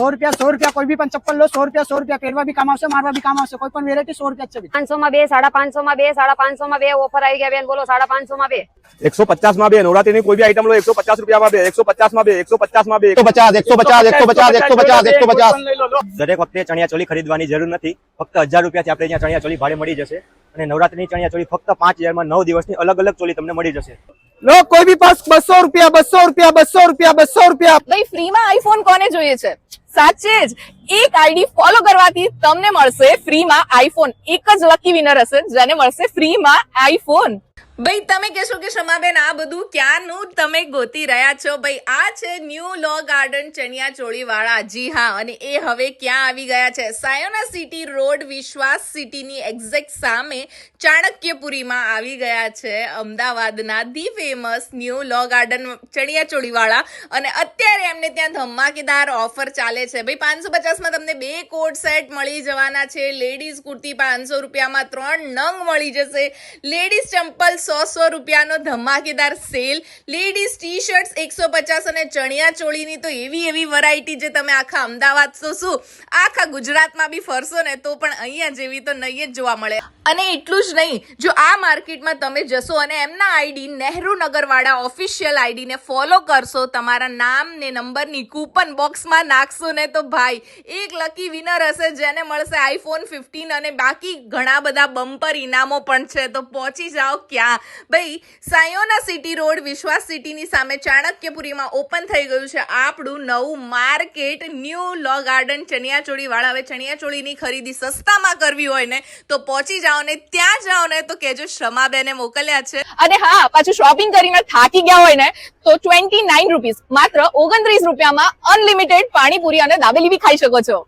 ₹100 कोई भी पण चप्पल लो ₹100 પહેરવા બી કામ આવશે, મારવા બી કામ આવશે, કોઈ પણ વેરાયટી ₹100 છે। 500 માં 2, 550 માં 2, 550 માં 2 ઓફર આવી ગયા બેન, બોલો 550 માં 2, 150 માં 2 નવરાત્રીની કોઈ બી આઈટમ લો 150 રૂપિયામાં 2, 150 માં 2, 150 માં 2, 150 દરેક વખતે ચણિયા ચોલી ખરીદવાની જરૂર નથી, ફક્ત 1000 રૂપિયાથી આપણે અહીંયા ચણિયા ચોલી ભાડે મળી જશે અને નવરાત્રીની ચણિયા ચોલી ફક્ત 5000 માં 9 દિવસની અલગ અલગ ચોલી તમને મળી જશે। લો કોઈ બી પાસ ₹200 ભાઈ ફ્રીમાં આઈફોન કોને જોઈએ છે? સાચે જ એક આઈડી ફોલો કરવાથી તમને મળશે ફ્રીમાં આઈફોન। એક જ લકી વિનર હશે જેને મળશે ફ્રીમાં આઈફોન। ભાઈ તમે કહેશો કે શમાબેન આ બધું ક્યાંનું તમે ગોતી રહ્યા છો? ભાઈ આ છે new Law Garden chaniya choli વાળા। જી હા, અને એ હવે ક્યાં આવી ગયા છે? સાયોના સિટી રોડ વિશ્વાસ સિટીની એક્ઝેક્ટ સામે ચાણક્યપુરીમાં આવી ગયા છે અમદાવાદના the famous new Law Garden chaniya choli વાળા। અને અત્યારે એમને ત્યાં ધમાકેદાર ઓફર ચાલે છે ભાઈ। 550 માં તમને 2 કોટ સેટ મળી જવાના છે। લેડીઝ કુર્તી 500 રૂપિયામાં 3 નંગ મળી જશે। લેડીઝ ચંપલ 100 રૂપિયાનો ધમાકેદાર સેલ। લેડીઝ ટી શર્ટ્સ 150 અને ચણિયા ચોળીની તો એવી વેરાયટી જે તમે આખા અમદાવાદ તો શું આખા ગુજરાતમાં બી ફરશો ને તો પણ અહીંયા જેવી તો નહીં જ જોવા મળે। અને એટલું જ નહીં, જો આ માર્કેટમાં તમે જશો અને એમના આઈડી નહેરુ નગરવાળા ઓફિશિયલ આઈડીને ફોલો કરશો, તમારા નામ ને નંબરની કૂપન બોક્સમાં નાખશો ને તો ભાઈ એક લકી વિનર હશે જેને મળશે આઈફોન 15 અને બાકી ઘણા બધા બમ્પર ઇનામો પણ છે। તો પહોંચી જાઓ ક્યાં ભાઈ? સાયોના સિટી રોડ વિશ્વાસ સિટીની સામે ચાણક્યપુરીમાં ઓપન થઈ ગયું છે આપણું નવું market new Law Garden chaniya choli વાળા। હવે ચણિયા ચોળીની ખરીદી સસ્તામાં કરવી હોય ને તો પહોંચી જાઓ ને ત્યાં જાઓ ને તો કહેજો શમાબેને મોકલ્યા છે। અને હા, પાછું શોપિંગ કરીને થાકી ગયા હોય ને તો 29 રૂપીસ માત્ર 29 રૂપિયામાં અનલિમિટેડ પાણીપુરી અને દાબેલી બી ખાઈ શકો છો।